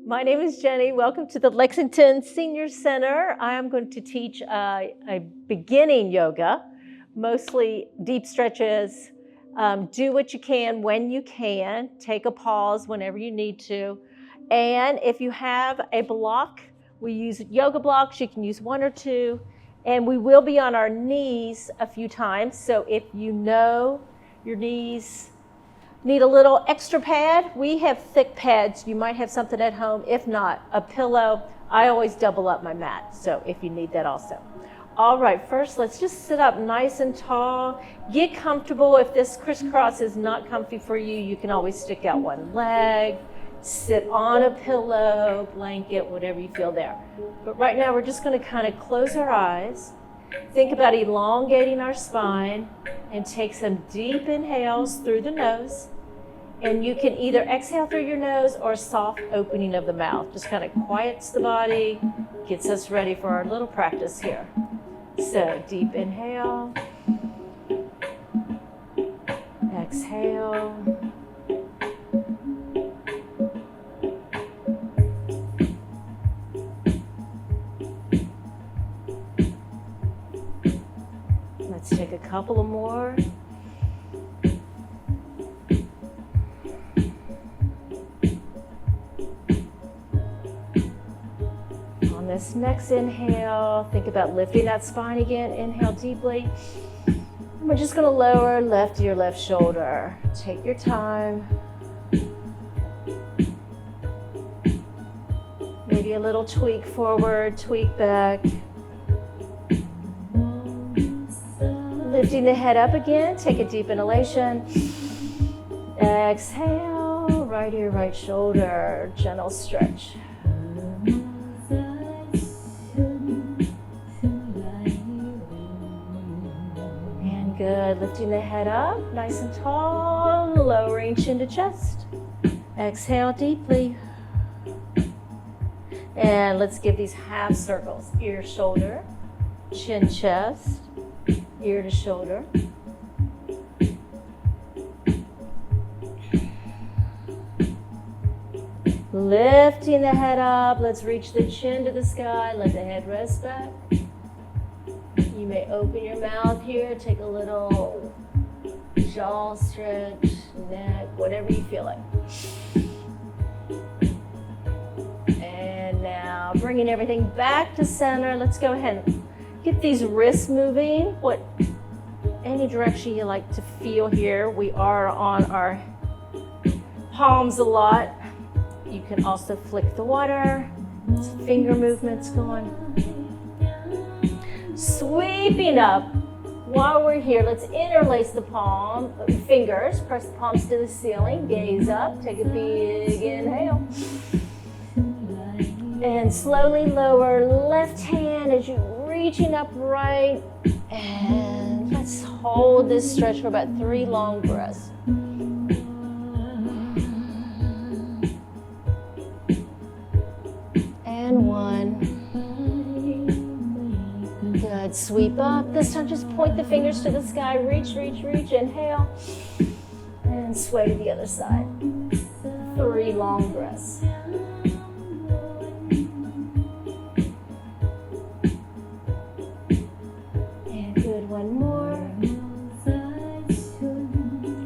My name is Jenny. Welcome to the Lexington Senior Center. I am going to teach a beginning yoga, mostly deep stretches. Do what you can when you can. Take a pause whenever you need to. And if you have a block, we use yoga blocks. You can use one or two. And we will be on our knees a few times. So if you know your knees need a little extra pad, we have thick pads. You might have something at home. If not, a pillow. I always double up my mat, so if you need that also. All right, first let's just sit up nice and tall. Get comfortable. If this crisscross is not comfy for you, you can always stick out one leg, sit on a pillow, blanket, whatever you feel there. But right now we're just going to kind of close our eyes. Think about elongating our spine and take some deep inhales through the nose. And you can either exhale through your nose or soft opening of the mouth. Just kind of quiets the body, gets us ready for our little practice here. So deep inhale, exhale. Let's take a couple of more. On this next inhale, think about lifting that spine again. Inhale deeply. And we're just going to lower left ear, left shoulder. Take your time. Maybe a little tweak forward, tweak back. Lifting the head up again, take a deep inhalation. Exhale, right ear, right shoulder, gentle stretch. And good, lifting the head up, nice and tall, lowering chin to chest. Exhale deeply. And let's give these half circles, ear, shoulder, chin, chest. Ear to shoulder. Lifting the head up. Let's reach the chin to the sky. Let the head rest back. You may open your mouth here. Take a little jaw stretch, neck, whatever you feel like. And now bringing everything back to center. Let's go ahead and get these wrists moving, any direction you like to feel here. We are on our palms a lot. You can also flick the water, finger movements going. Sweeping up. While we're here, let's interlace the fingers, press the palms to the ceiling, gaze up, take a big inhale. And slowly lower left hand as you reaching upright, and let's hold this stretch for about 3 long breaths. And 1. Good, sweep up. This time just point the fingers to the sky, reach, reach, reach, inhale, and sway to the other side. 3 long breaths. One more.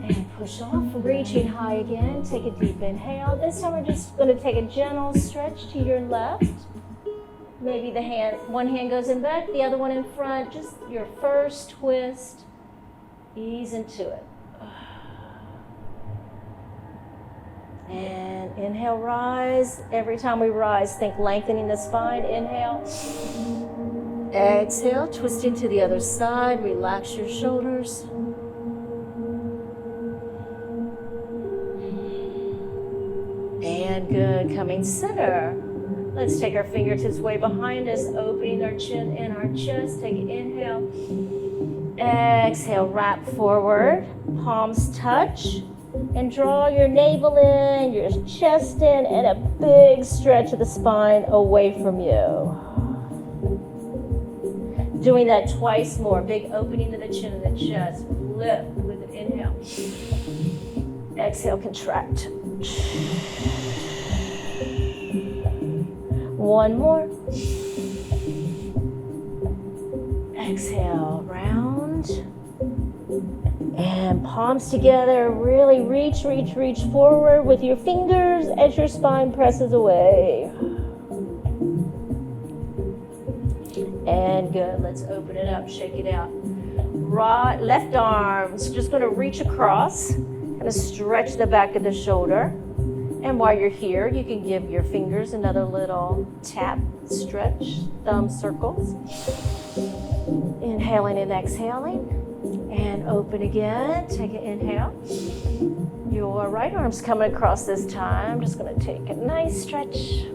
And push off, reaching high again. Take a deep inhale. This time we're just going to take a gentle stretch to your left. Maybe one hand goes in back, the other one in front. Just your first twist. Ease into it. And inhale, rise. Every time we rise, think lengthening the spine. Inhale. Exhale, twisting to the other side. Relax your shoulders. And good, coming center. Let's take our fingertips way behind us, opening our chin and our chest. Take an inhale. Exhale, wrap forward. Palms touch. And draw your navel in, your chest in, and a big stretch of the spine away from you. Doing that twice more. Big opening to the chin and the chest. Lift with an inhale. Exhale, contract. One more. Exhale, round. And palms together, really reach forward with your fingers as your spine presses away. And good, let's open it up, shake it out. Right, left arm's just gonna reach across, gonna stretch the back of the shoulder. And while you're here, you can give your fingers another little tap, stretch, thumb circles. Inhaling and exhaling. And open again, take an inhale. Your right arm's coming across this time. Just gonna take a nice stretch.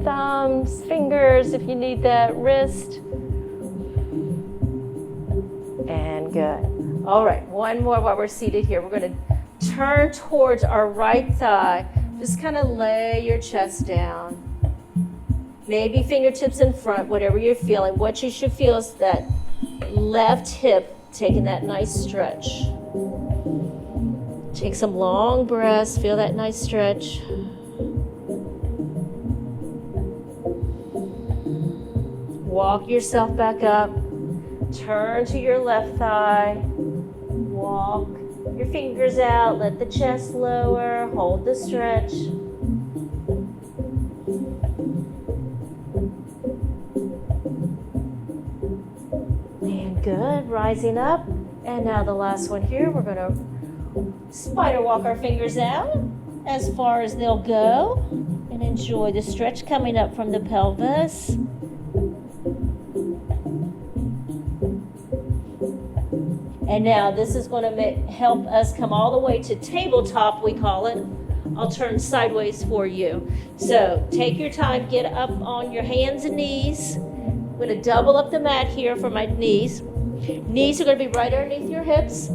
Thumbs, fingers, if you need that, wrist. And good. All right, one more while we're seated here. We're gonna turn towards our right thigh. Just kind of lay your chest down. Maybe fingertips in front, whatever you're feeling. What you should feel is that left hip taking that nice stretch. Take some long breaths, feel that nice stretch. Walk yourself back up. Turn to your left thigh. Walk your fingers out, let the chest lower, hold the stretch. And good, rising up. And now the last one here, we're gonna spider walk our fingers out as far as they'll go and enjoy the stretch coming up from the pelvis. And now this is going to help us come all the way to tabletop, we call it. I'll turn sideways for you. So take your time, get up on your hands and knees. I'm going to double up the mat here for my knees. Knees are going to be right underneath your hips.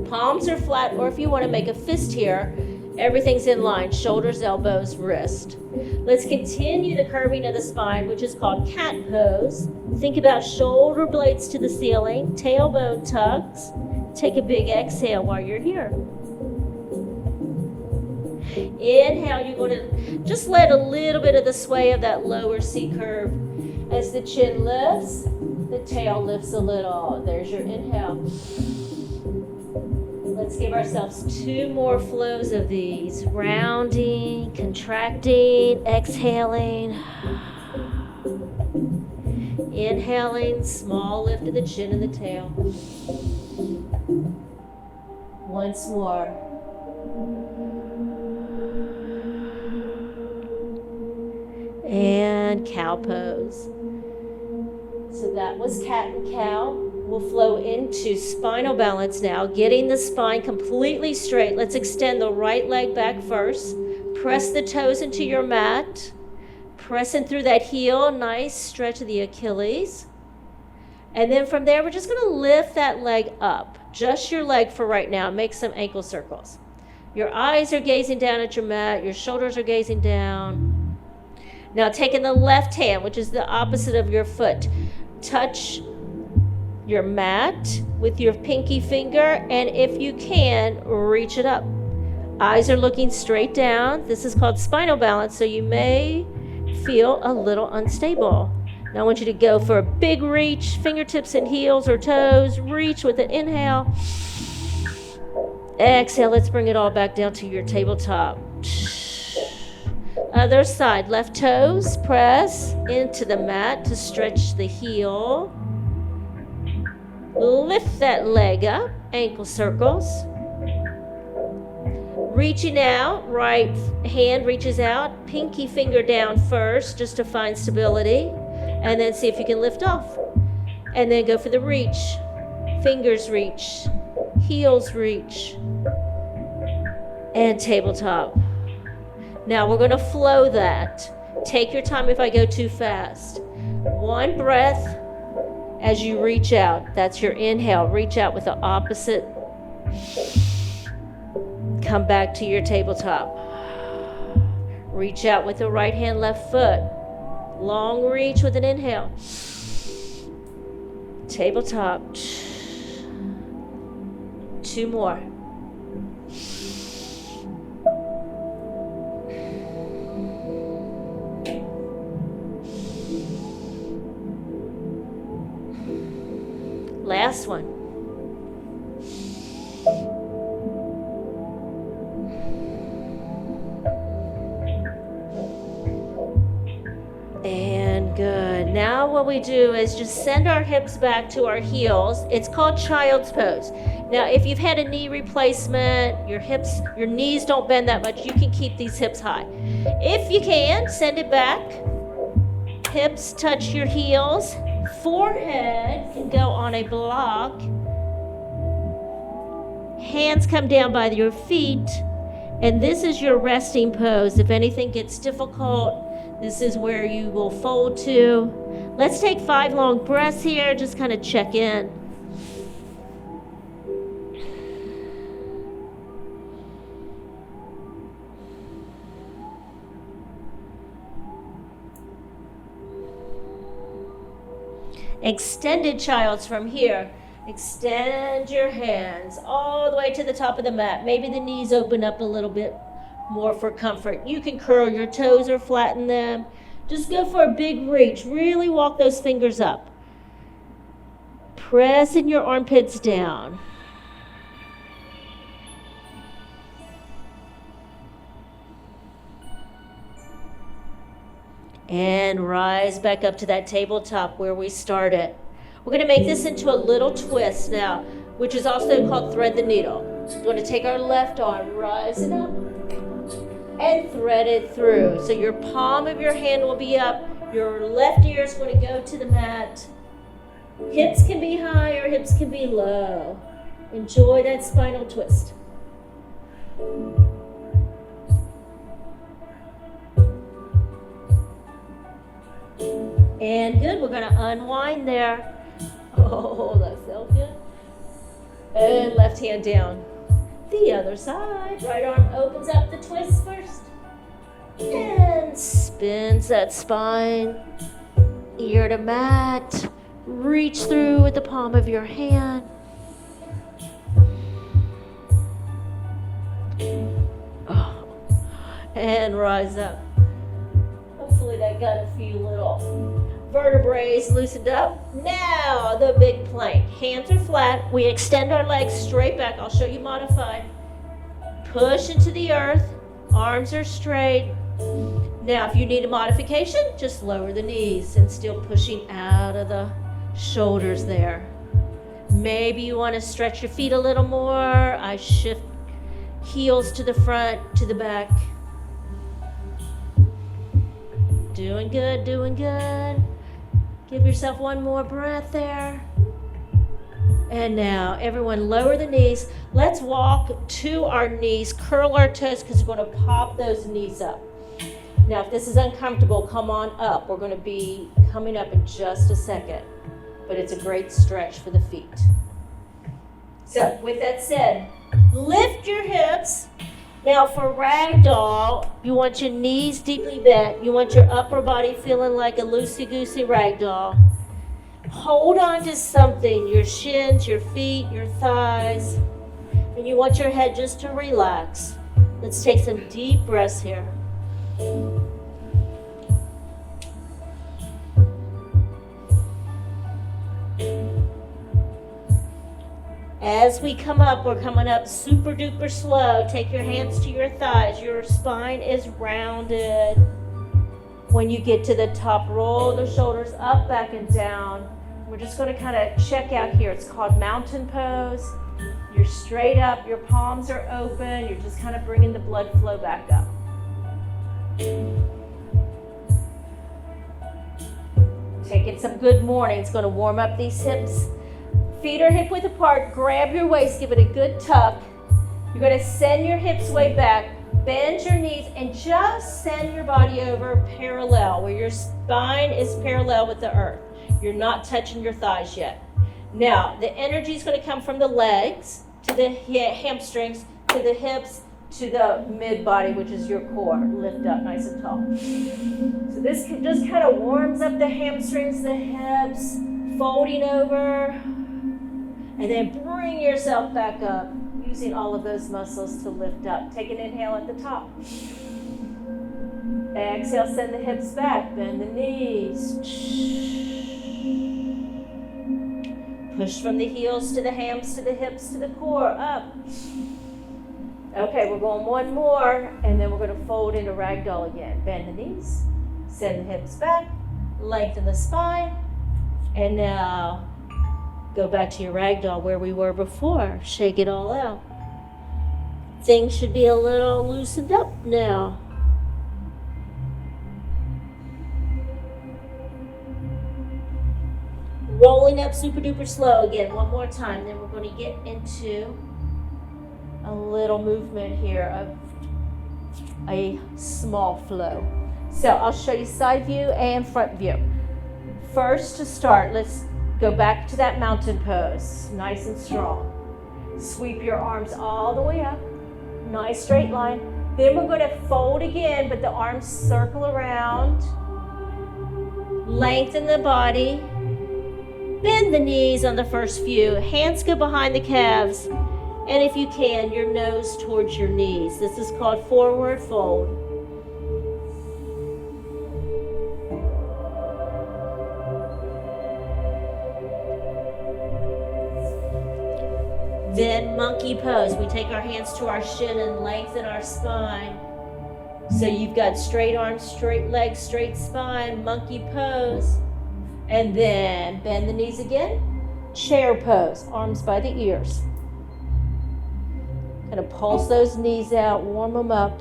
Palms are flat, or if you want to make a fist here, everything's in line, shoulders, elbows, wrist. Let's continue the curving of the spine, which is called cat pose. Think about shoulder blades to the ceiling, tailbone tucks. Take a big exhale while you're here. Inhale, you're going to just let a little bit of the sway of that lower C curve. As the chin lifts, the tail lifts a little. There's your inhale. Let's give ourselves 2 more flows of these. Rounding, contracting, exhaling. Inhaling, small lift of the chin and the tail. Once more. And cow pose. So that was cat and cow. We'll flow into spinal balance now, getting the spine completely straight. Let's extend the right leg back first. Press the toes into your mat. Pressing through that heel, nice stretch of the Achilles. And then from there, we're just going to lift that leg up. Just your leg for right now. Make some ankle circles. Your eyes are gazing down at your mat. Your shoulders are gazing down. Now taking the left hand, which is the opposite of your foot, touch your mat with your pinky finger, and if you can, reach it up. Eyes are looking straight down. This is called spinal balance, so you may feel a little unstable. Now I want you to go for a big reach, fingertips and heels or toes. Reach with an inhale. Exhale, let's bring it all back down to your tabletop. Other side, left toes, press into the mat to stretch the heel. Lift that leg up, ankle circles. Reaching out, right hand reaches out, pinky finger down first just to find stability, and then see if you can lift off. And then go for the reach. Fingers reach, heels reach, and tabletop. Now we're going to flow that. Take your time if I go too fast. One breath as you reach out. That's your inhale. Reach out with the opposite. Come back to your tabletop. Reach out with the right hand, left foot. Long reach with an inhale. Tabletop. 2 more. Last one. And good. Now what we do is just send our hips back to our heels. It's called child's pose. Now, if you've had a knee replacement, your knees don't bend that much, you can keep these hips high. If you can, send it back. Hips touch your heels. Forehead can go on a block. Hands come down by your feet. And this is your resting pose. If anything gets difficult, this is where you will fold to. Let's take 5 long breaths here, just kind of check in. Extended child's from here. Extend your hands all the way to the top of the mat. Maybe the knees open up a little bit more for comfort. You can curl your toes or flatten them. Just go for a big reach. Really walk those fingers up. Pressing your armpits down. And rise back up to that tabletop where we started. We're going to make this into a little twist now, which is also called thread the needle. We're going to take our left arm, rise it up, and thread it through. So your palm of your hand will be up. Your left ear is going to go to the mat. Hips can be high or hips can be low. Enjoy that spinal twist. And good, we're going to unwind there. Oh, that felt good. And left hand down. The other side. Right arm opens up the twist first. And spins that spine. Ear to mat. Reach through with the palm of your hand. Oh. And rise up. Hopefully that got a few little vertebrae loosened up. Now the big plank. Hands are flat. We extend our legs straight back. I'll show you modified. Push into the earth. Arms are straight. Now if you need a modification, just lower the knees and still pushing out of the shoulders there. Maybe you want to stretch your feet a little more. I shift heels to the front, to the back. Doing good, doing good. Give yourself one more breath there. And now, everyone lower the knees. Let's walk to our knees, curl our toes because we're going to pop those knees up. Now, if this is uncomfortable, come on up. We're going to be coming up in just a second. But it's a great stretch for the feet. So, with that said, lift your hips. Now for ragdoll, you want your knees deeply bent. You want your upper body feeling like a loosey-goosey ragdoll. Hold on to something, your shins, your feet, your thighs. And you want your head just to relax. Let's take some deep breaths here. As we come up, we're coming up super duper slow. Take your hands to your thighs. Your spine is rounded. When you get to the top, roll the shoulders up, back, and down. We're just going to kind of check out here. It's called mountain pose. You're straight up. Your palms are open. You're just kind of bringing the blood flow back up. Taking some good morning. It's going to warm up these hips. Feet are hip width apart. Grab your waist. Give it a good tuck. You're going to send your hips way back. Bend your knees and just send your body over parallel, where your spine is parallel with the earth. You're not touching your thighs yet. Now, the energy is going to come from the legs to the hamstrings, to the hips, to the mid-body, which is your core. Lift up nice and tall. So this just kind of warms up the hamstrings, the hips, folding over. And then bring yourself back up, using all of those muscles to lift up. Take an inhale at the top. Exhale, send the hips back, bend the knees. Push from the heels to the hams to the hips to the core, up. Okay, we're going one more, and then we're going to fold into ragdoll again. Bend the knees, send the hips back, lengthen the spine, and now go back to your ragdoll where we were before. Shake it all out. Things should be a little loosened up now. Rolling up super duper slow again, one more time. Then we're going to get into a little movement here of a small flow. So I'll show you side view and front view. First to start, let's go back to that mountain pose, nice and strong. Sweep your arms all the way up, nice straight line. Then we're going to fold again, but the arms circle around. Lengthen the body. Bend the knees on the first few. Hands go behind the calves. And if you can, your nose towards your knees. This is called forward fold. Then monkey pose. We take our hands to our shin and lengthen our spine. So you've got straight arms, straight legs, straight spine, monkey pose. And then bend the knees again. Chair pose, arms by the ears. Kind of pulse those knees out, warm them up.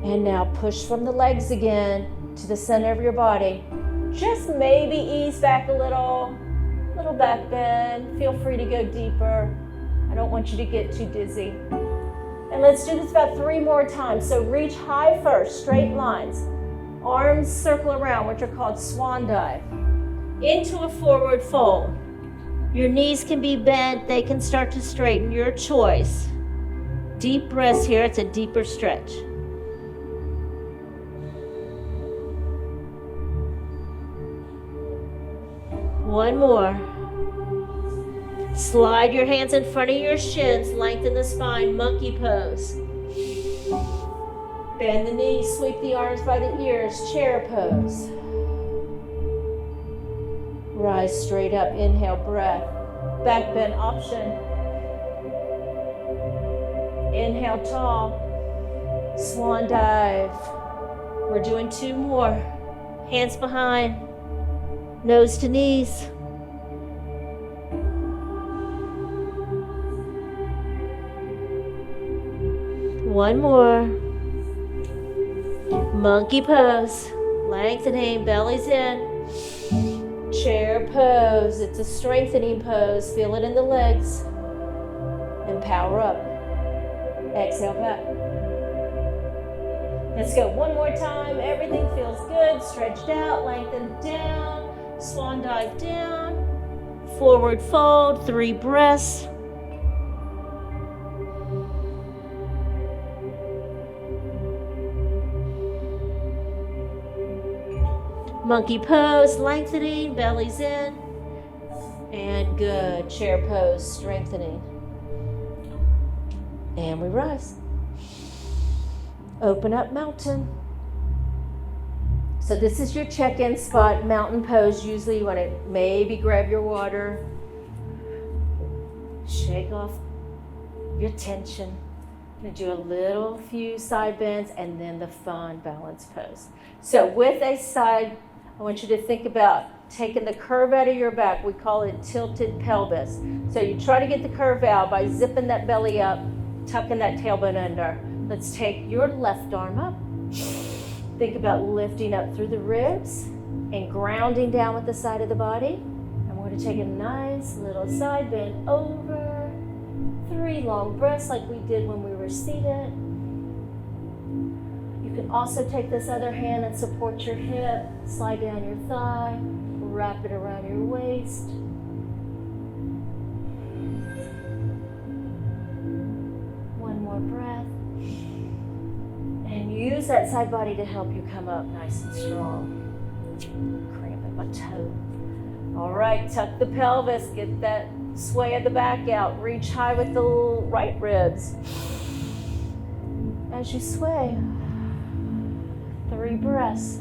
And now push from the legs again to the center of your body. Just maybe ease back a little back bend. Feel free to go deeper. I don't want you to get too dizzy. And let's do this about 3 more times. So reach high first, straight lines. Arms circle around, which are called swan dive. Into a forward fold. Your knees can be bent, they can start to straighten, your choice. Deep breaths here, it's a deeper stretch. One more. Slide your hands in front of your shins, lengthen the spine, monkey pose. Bend the knees, sweep the arms by the ears, chair pose. Rise straight up, inhale, breath. Back bend option. Inhale, tall. Swan dive. We're doing 2 more. Hands behind, nose to knees. One more. Monkey pose. Lengthening, belly's in. Chair pose. It's a strengthening pose. Feel it in the legs. And power up. Exhale back. Let's go one more time. Everything feels good. Stretched out, lengthened down. Swan dive down. Forward fold. 3 breaths. Monkey pose, lengthening, belly's in. And good. Chair pose, strengthening. And we rise. Open up mountain. So this is your check-in spot, mountain pose. Usually you want to maybe grab your water. Shake off your tension. I'm going to do a little few side bends and then the fun balance pose. So with a side, I want you to think about taking the curve out of your back. We call it tilted pelvis. So you try to get the curve out by zipping that belly up, tucking that tailbone under. Let's take your left arm up. Think about lifting up through the ribs and grounding down with the side of the body. And we're going to take a nice little side bend over. 3 long breaths like we did when we were seated. You can also take this other hand and support your hip, slide down your thigh, wrap it around your waist. One more breath. And use that side body to help you come up nice and strong. Cramping my toe. All right, tuck the pelvis, get that sway of the back out. Reach high with the right ribs. As you sway, 3 breaths.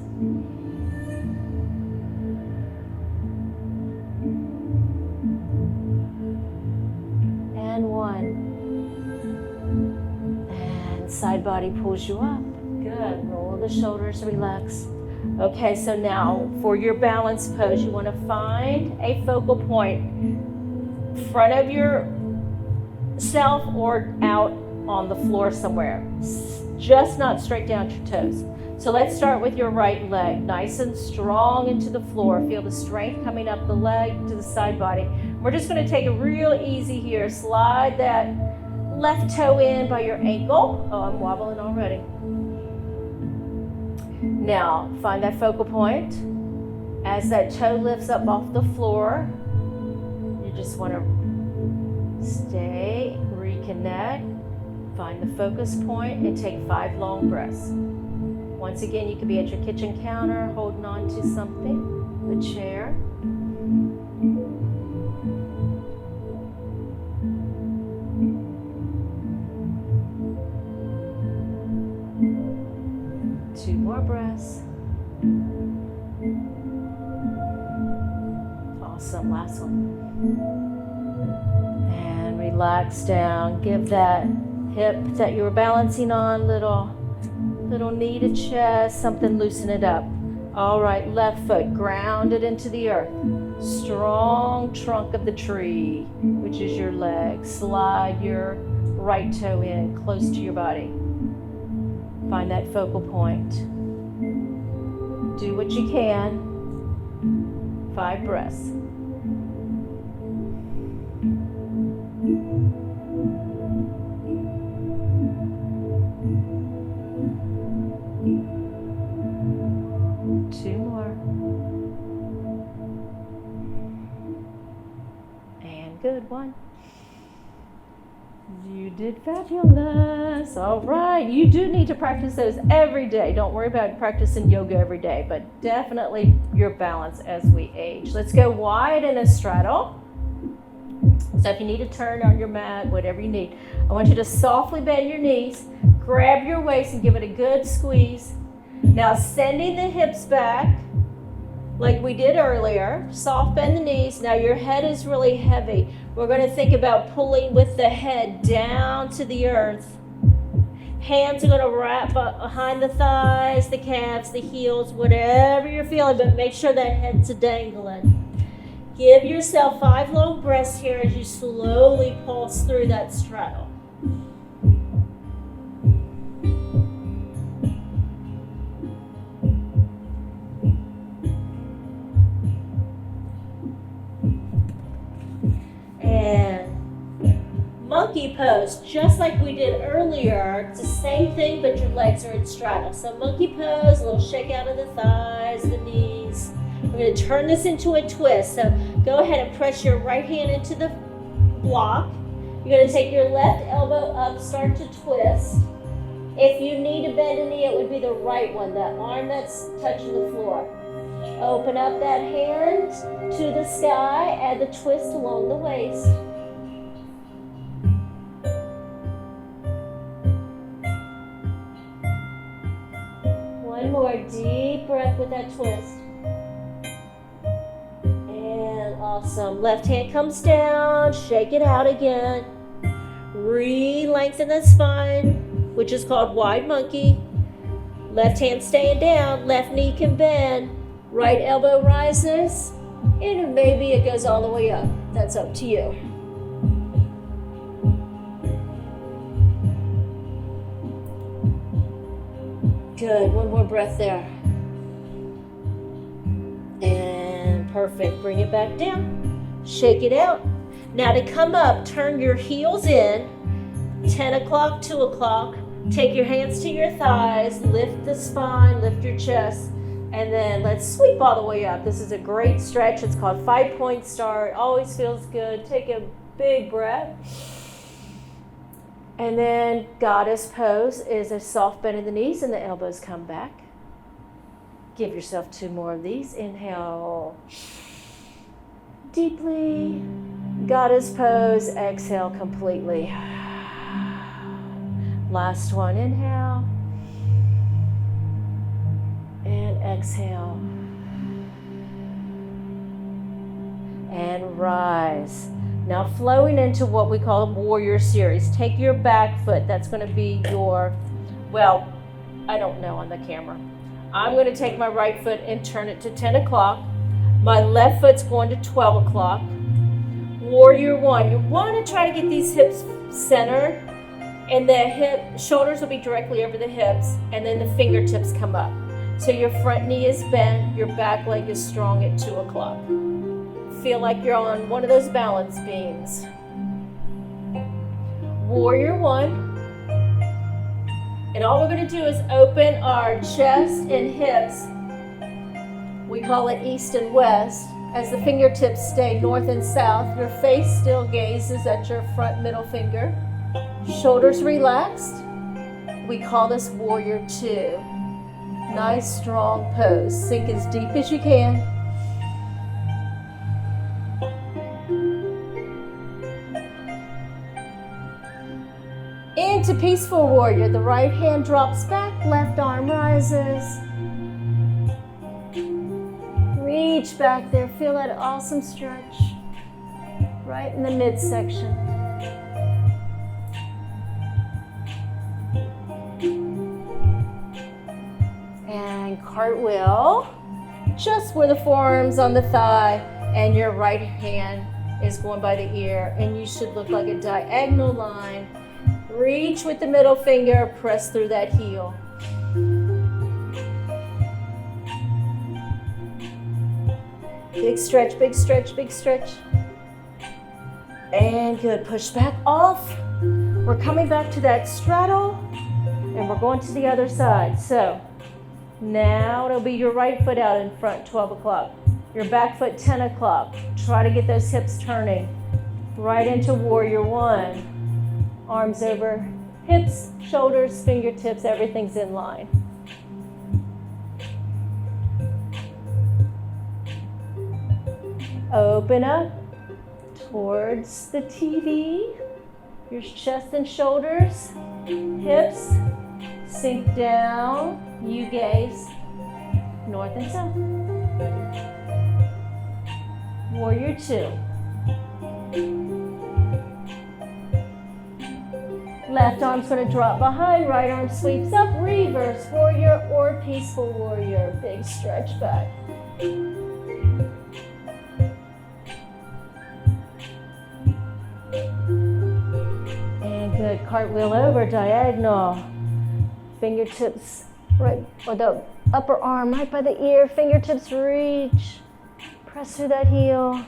side body pulls you up. Good. Roll the shoulders, relax. Okay, so now for your balance pose, you want to find a focal point in front of yourself or out on the floor somewhere. Just not straight down your toes. So let's start with your right leg, nice and strong into the floor. Feel the strength coming up the leg to the side body. We're just going to take it real easy here. Slide that left toe in by your ankle. Oh, I'm wobbling already. Now, find that focal point. As that toe lifts up off the floor, you just want to stay, reconnect, find the focus point, and take 5 long breaths. Once again, you could be at your kitchen counter, holding on to something, a chair. Two more breaths. Awesome, last one. And relax down. Give that hip that you were balancing on little knee to chest, something, loosen it up. All right, left foot grounded into the earth. Strong trunk of the tree, which is your leg. Slide your right toe in close to your body. Find that focal point. Do what you can. 5 breaths. Two more. And good, 1. You did fabulous. All right. You do need to practice those every day. Don't worry about practicing yoga every day, but definitely your balance as we age. Let's go wide in a straddle. So if you need to turn on your mat, whatever you need, I want you to softly bend your knees, grab your waist and give it a good squeeze. Now sending the hips back like we did earlier. Soft bend the knees. Now your head is really heavy. We're going to think about pulling with the head down to the earth. Hands are going to wrap up behind the thighs, the calves, the heels, whatever you're feeling, but make sure that head's dangling. Give yourself 5 long breaths here as you slowly pulse through that straddle. And monkey pose, just like we did earlier. It's the same thing, but your legs are in straddle. So monkey pose, a little shake out of the thighs, the knees. We're going to turn this into a twist. So go ahead and press your right hand into the block. You're going to take your left elbow up, start to twist. If you need to bend a knee, it would be the right one, that arm that's touching the floor. Open up that hand to the sky, add the twist along the waist. One more deep breath with that twist. And awesome. Left hand comes down, shake it out again. Re-lengthen the spine, which is called wide monkey. Left hand staying down, left knee can bend. Right elbow rises, and maybe it goes all the way up. That's up to you. Good, one more breath there. And perfect, bring it back down. Shake it out. Now to come up, turn your heels in, 10 o'clock, 2 o'clock. Take your hands to your thighs, lift the spine, lift your chest. And then let's sweep all the way up. This is a great stretch. It's called 5-point start. Always feels good. Take a big breath. And then goddess pose is a soft bend in the knees and the elbows come back. Give yourself 2 more of these. Inhale deeply. Goddess pose. Exhale completely. Last one. Inhale. And exhale. And rise. Now flowing into what we call a warrior series. Take your back foot. That's going to be your well, I don't know on the camera. I'm going to take my right foot and turn it to 10 o'clock. My left foot's going to 12 o'clock. Warrior one. You want to try to get these hips centered, and the shoulders will be directly over the hips, and then the fingertips come up. So your front knee is bent, your back leg is strong at 2 o'clock. Feel like you're on one of those balance beams. Warrior one. And all we're going to do is open our chest and hips. We call it east and west. As the fingertips stay north and south, your face still gazes at your front middle finger. Shoulders relaxed. We call this warrior two. Nice strong pose. Sink as deep as you can. Into peaceful warrior. The right hand drops back, left arm rises. Reach back there. Feel that awesome stretch right in the midsection. And cartwheel. Just where the forearm's on the thigh and your right hand is going by the ear, and you should look like a diagonal line. Reach with the middle finger, press through that heel. Big stretch, big stretch, big stretch. And good, push back off. We're coming back to that straddle, and we're going to the other side. So now it'll be your right foot out in front, 12 o'clock. Your back foot, 10 o'clock. Try to get those hips turning. Right into warrior one. Arms over hips, shoulders, fingertips, everything's in line. Open up towards the TV. Your chest and shoulders, hips, sink down. You gaze north and south. Warrior two. Left arm's going to drop behind, right arm sweeps up, reverse warrior or peaceful warrior. Big stretch back. And good, cartwheel over, diagonal. Fingertips right, or the upper arm right by the ear, fingertips reach. Press through that heel.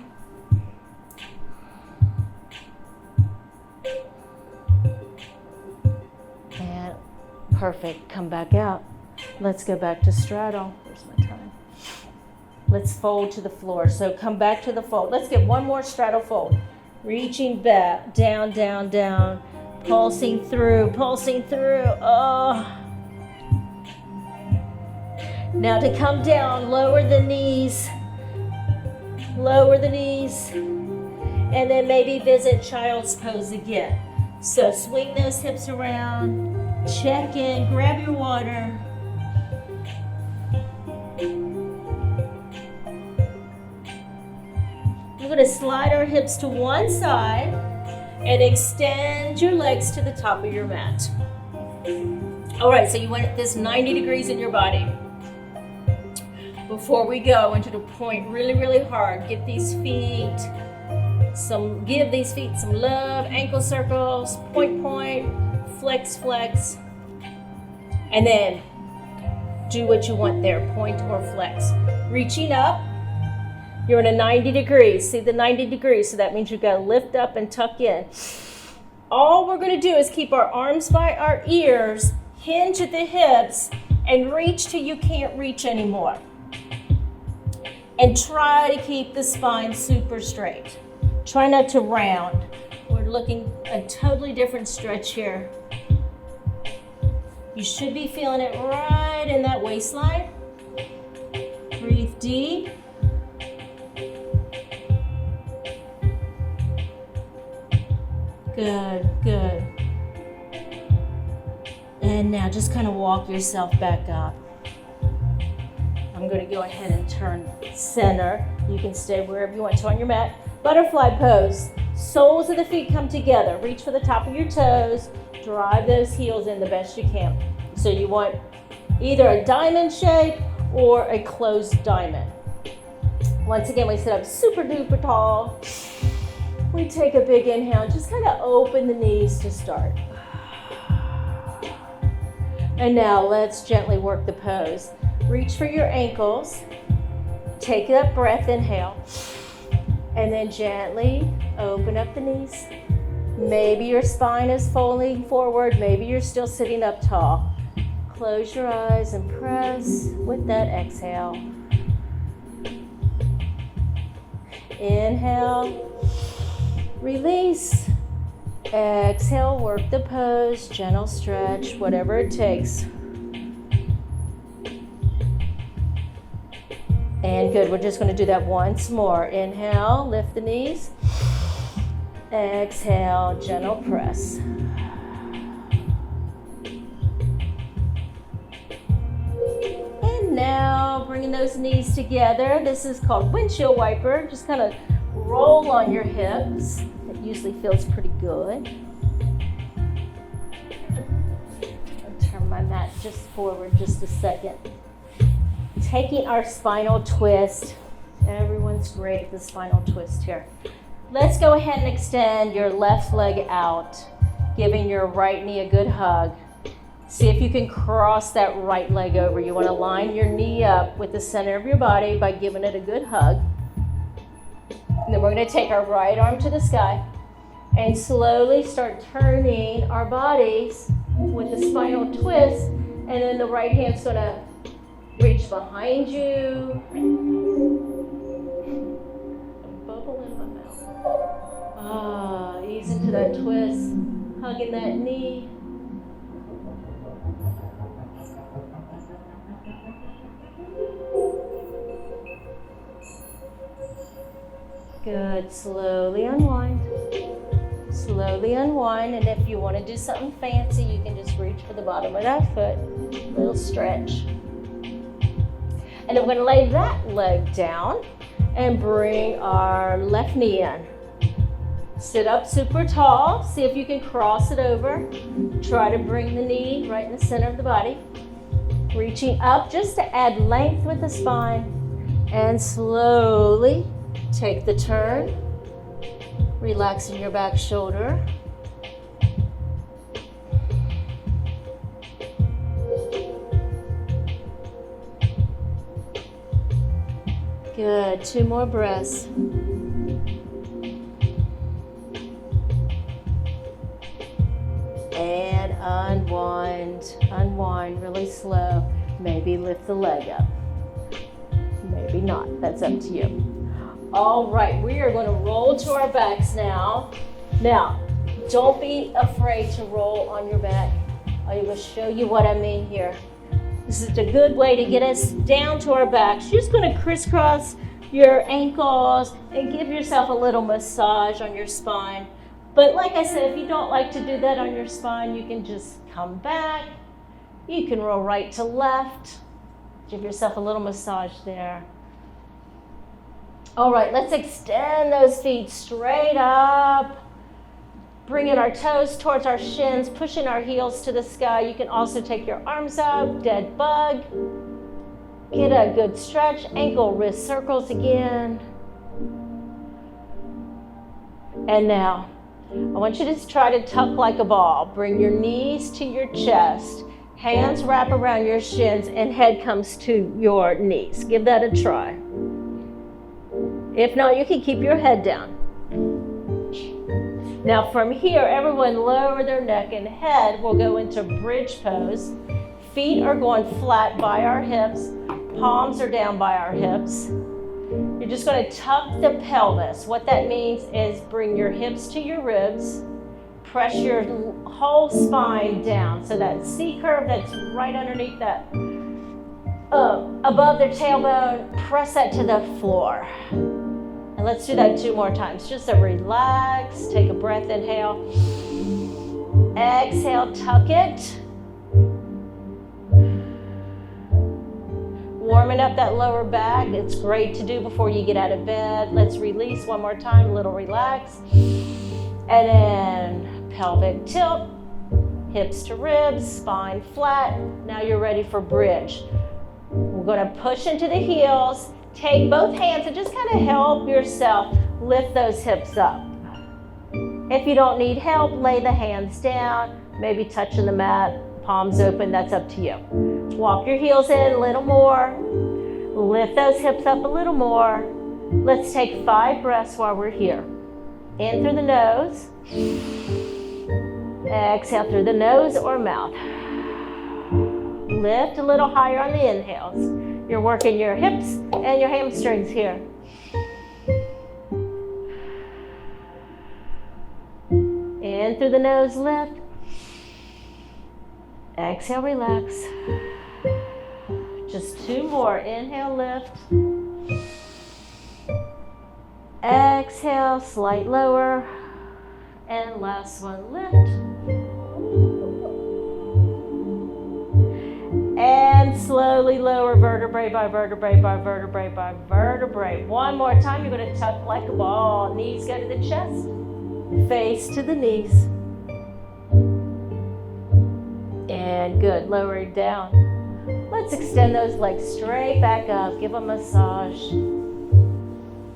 And perfect, come back out. Let's go back to straddle. Where's my time? Let's fold to the floor. So come back to the fold. Let's get one more straddle fold. Reaching back, down, down, down. Pulsing through, pulsing through. Oh. Now to come down, lower the knees. Lower the knees. And then maybe visit child's pose again. So swing those hips around. Check in, grab your water. We're going to slide our hips to one side and extend your legs to the top of your mat. All right, so you want this 90 degrees in your body. Before we go into the point really, really hard, give these feet some love, ankle circles, point, point, flex, flex, and then do what you want there, point or flex. Reaching up, you're in a 90 degrees. See the 90 degrees, so that means you've got to lift up and tuck in. All we're going to do is keep our arms by our ears, hinge at the hips, and reach till you can't reach anymore. And try to keep the spine super straight. Try not to round. We're looking at a totally different stretch here. You should be feeling it right in that waistline. Breathe deep. Good, good. And now just kind of walk yourself back up. I'm going to go ahead and turn center. You can stay wherever you want to on your mat. Butterfly pose. Soles of the feet come together. Reach for the top of your toes. Drive those heels in the best you can. So you want either a diamond shape or a closed diamond. Once again, we sit up super duper tall. We take a big inhale, just kind of open the knees to start. And now let's gently work the pose. Reach for your ankles. Take that breath, inhale. And then gently open up the knees. Maybe your spine is folding forward. Maybe you're still sitting up tall. Close your eyes and press with that exhale. Inhale. Release. Exhale, work the pose, gentle stretch, whatever it takes. And good, we're just going to do that once more. Inhale, lift the knees. Exhale, gentle press. And now, bringing those knees together. This is called windshield wiper. Just kind of roll on your hips. It usually feels pretty good. I'll turn my mat just forward just a second. Taking our spinal twist. Everyone's great at the spinal twist here. Let's go ahead and extend your left leg out, giving your right knee a good hug. See if you can cross that right leg over. You want to line your knee up with the center of your body by giving it a good hug. And then we're going to take our right arm to the sky and slowly start turning our bodies with the spinal twist. And then the right hand's going to reach behind you. A bubble in my mouth. Ease into that twist, hugging that knee. Good, slowly unwind. Slowly unwind, and if you want to do something fancy, you can just reach for the bottom of that foot. Little stretch. And then we're going to lay that leg down and bring our left knee in. Sit up super tall. See if you can cross it over. Try to bring the knee right in the center of the body. Reaching up just to add length with the spine. And slowly take the turn. Relaxing your back shoulder. Good, 2 more breaths. And unwind really slow. Maybe lift the leg up. Maybe not, that's up to you. All right, we are going to roll to our backs now. Now, don't be afraid to roll on your back. I will show you what I mean here. This is a good way to get us down to our backs. You're just going to crisscross your ankles and give yourself a little massage on your spine. But like I said, if you don't like to do that on your spine, you can just come back. You can roll right to left. Give yourself a little massage there. All right, let's extend those feet straight up. Bringing our toes towards our shins, pushing our heels to the sky. You can also take your arms up, dead bug. Get a good stretch, ankle wrist circles again. And now, I want you to try to tuck like a ball. Bring your knees to your chest. Hands wrap around your shins and head comes to your knees. Give that a try. If not, you can keep your head down. Now from here, everyone lower their neck and head. We'll go into bridge pose. Feet are going flat by our hips. Palms are down by our hips. You're just going to tuck the pelvis. What that means is bring your hips to your ribs. Press your whole spine down. So that C curve that's right underneath that, above their tailbone, press that to the floor. And let's do that 2 more times. Just a relax, take a breath, inhale. Exhale, tuck it. Warming up that lower back. It's great to do before you get out of bed. Let's release 1 more time, a little relax. And then pelvic tilt. hips to ribs, spine flat. Now you're ready for bridge. We're going to push into the heels. Take both hands and just kind of help yourself lift those hips up. If you don't need help, lay the hands down, maybe touching the mat, palms open, that's up to you. Walk your heels in a little more. Lift those hips up a little more. Let's take 5 breaths while we're here. In through the nose. Exhale through the nose or mouth. Lift a little higher on the inhales. You're working your hips and your hamstrings here. In through the nose, lift. Exhale, relax. Just 2 more. Inhale, lift. Exhale, slight lower. And last one, lift. And slowly lower vertebrae by vertebrae by vertebrae by vertebrae. One more time, you're going to tuck like a ball. Knees go to the chest. Face to the knees. And good, lowering down. Let's extend those legs straight back up. Give a massage.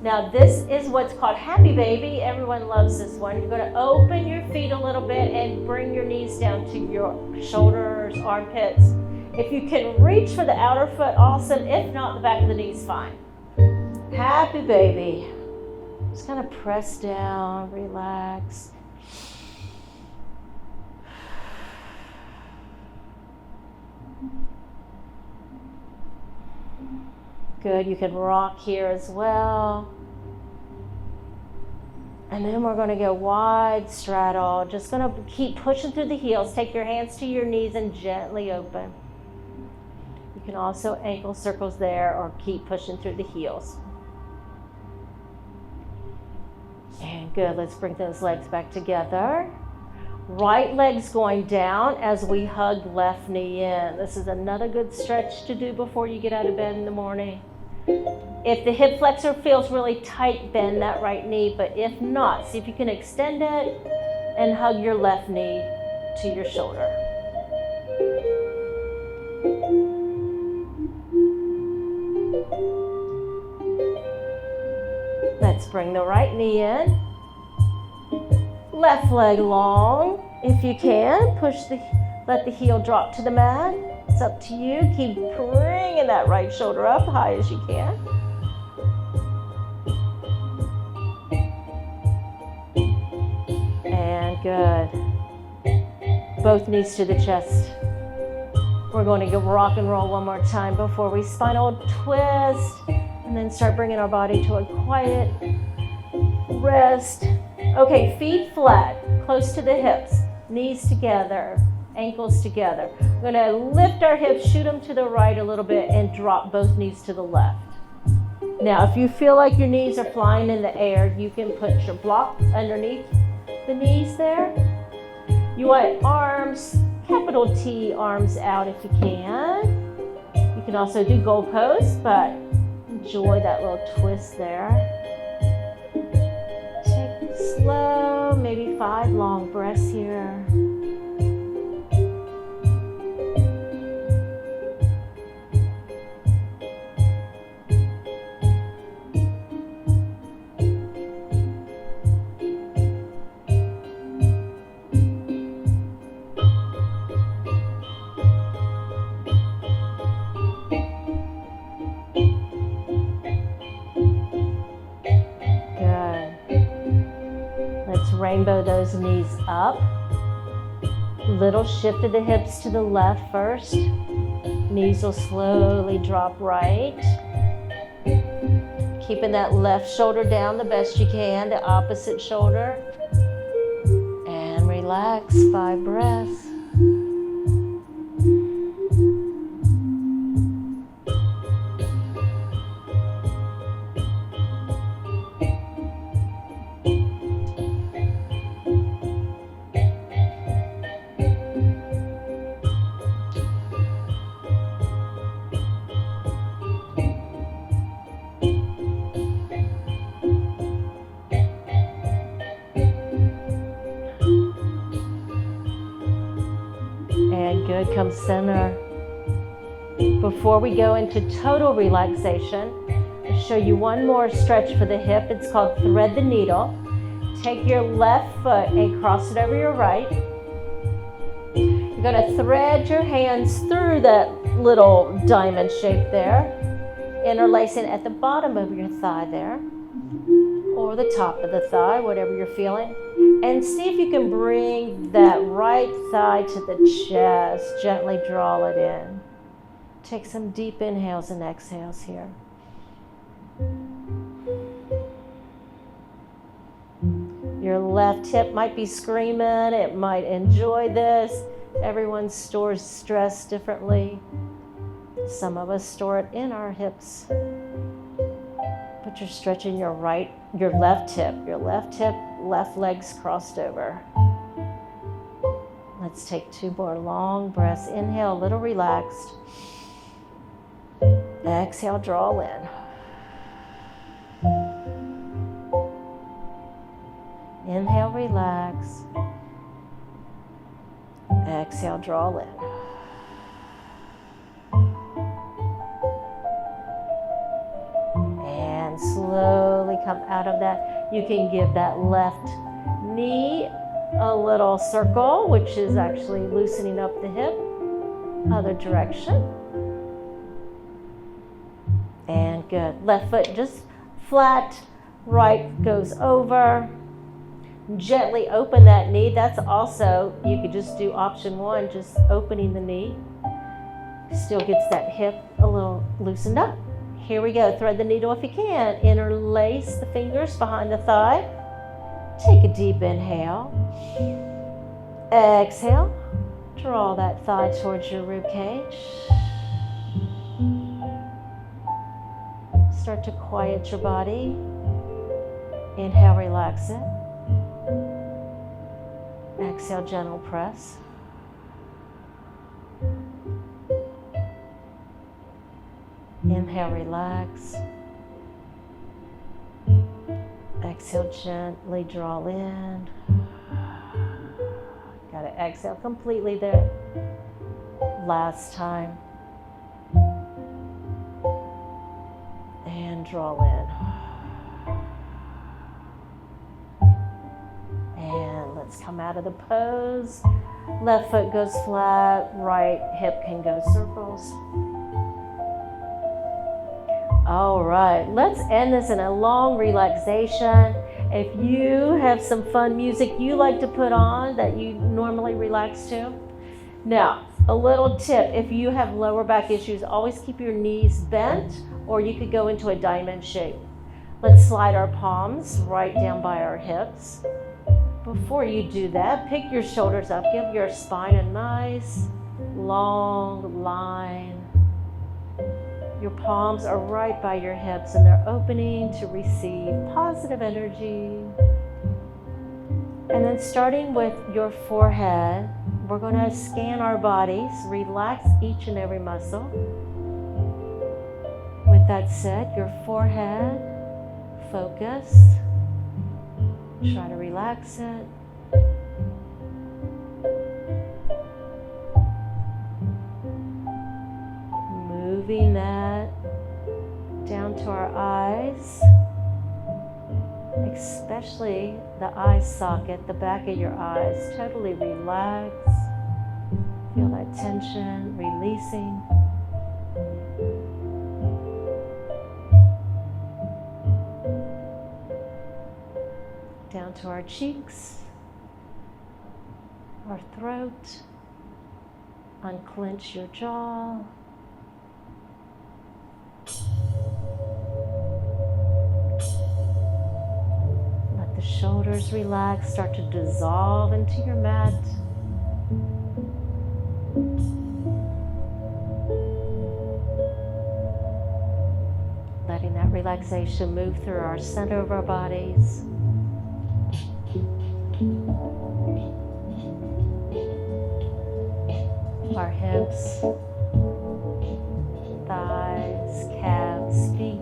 Now this is what's called Happy Baby. Everyone loves this one. You're going to open your feet a little bit and bring your knees down to your shoulders, armpits. If you can reach for the outer foot, awesome. If not, the back of the knee is fine. Happy Baby. Just kind of press down, relax. Good, you can rock here as well. And then we're going to go wide straddle. Just going to keep pushing through the heels. Take your hands to your knees and gently open. You can also ankle circles there or keep pushing through the heels. And good, let's bring those legs back together. Right leg's going down as we hug left knee in. This is another good stretch to do before you get out of bed in the morning. If the hip flexor feels really tight, bend that right knee, but if not, see if you can extend it and hug your left knee to your shoulder. Let's bring the right knee in. Left leg long, if you can. Let the heel drop to the mat. It's up to you. Keep bringing that right shoulder up high as you can. And good. Both knees to the chest. We're going to go rock and roll one more time before we spinal twist. And then start bringing our body to a quiet rest. Okay, feet flat, close to the hips, knees together, ankles together. We're going to lift our hips, shoot them to the right a little bit, and drop both knees to the left. Now, if you feel like your knees are flying in the air, you can put your block underneath the knees there. You want arms, capital T, arms out if you can. You can also do goal pose, but enjoy that little twist there. Take it slow, maybe 5 long breaths here. Rainbow those knees up. Little shift of the hips to the left first. Knees will slowly drop right. Keeping that left shoulder down the best you can, the opposite shoulder. And relax, 5 breaths. Good, come center. Before we go into total relaxation, I'll show you one more stretch for the hip. It's called thread the needle. Take your left foot and cross it over your right. You're going to thread your hands through that little diamond shape there, interlacing at the bottom of your thigh there, or the top of the thigh, whatever you're feeling. And see if you can bring that right thigh to the chest. Gently draw it in. Take some deep inhales and exhales here. Your left hip might be screaming. It might enjoy this. Everyone stores stress differently. Some of us store it in our hips. But you're stretching your left hip, left leg's crossed over. Let's take 2 more long breaths. Inhale, a little relaxed. Exhale, draw in. Inhale, relax. Exhale, draw in. And slowly come out of that. You can give that left knee a little circle, which is actually loosening up the hip. Other direction. And good. Left foot just flat, right goes over. Gently open that knee. That's also, you could just do option 1, just opening the knee. Still gets that hip a little loosened up. Here we go. Thread the needle if you can. Interlace the fingers behind the thigh. Take a deep inhale. Exhale. Draw that thigh towards your rib cage. Start to quiet your body. Inhale, relax it. Exhale, gentle press. Inhale, relax. Exhale, gently draw in. Got to exhale completely there. Last time. And draw in. And let's come out of the pose. Left foot goes flat, right hip can go circles. All right, let's end this in a long relaxation. If you have some fun music you like to put on that you normally relax to. Now, a little tip, if you have lower back issues, always keep your knees bent, or you could go into a diamond shape. Let's slide our palms right down by our hips. Before you do that, pick your shoulders up. Give your spine a nice long line. Your palms are right by your hips and they're opening to receive positive energy. And then starting with your forehead, we're going to scan our bodies, relax each and every muscle. With that said, your forehead, focus. Try to relax it. Moving that down to our eyes, especially the eye socket, the back of your eyes. Totally relax. Feel that tension releasing. Down to our cheeks, our throat. Unclench your jaw. Let the shoulders relax, start to dissolve into your mat. Letting that relaxation move through our center of our bodies. Our hips, thighs, calves, feet.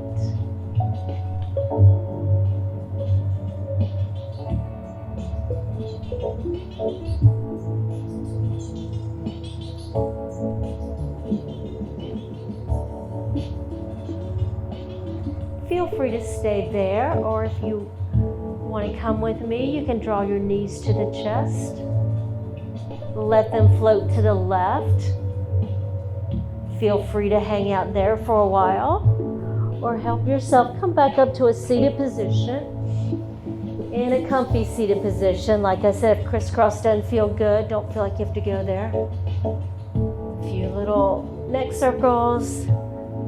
free to stay there, or if you want to come with me, you can draw your knees to the chest. Let them float to the left. Feel free to hang out there for a while, or help yourself come back up to a seated position. In a comfy seated position, like I said, if crisscross doesn't feel good, don't feel like you have to go there. A few little neck circles,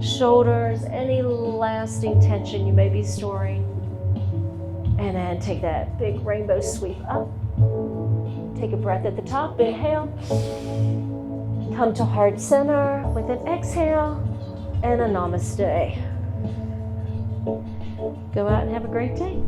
shoulders, any lasting tension you may be storing. And then take that big rainbow sweep up. Take a breath at the top, inhale. Come to heart center with an exhale and a namaste. Go out and have a great day.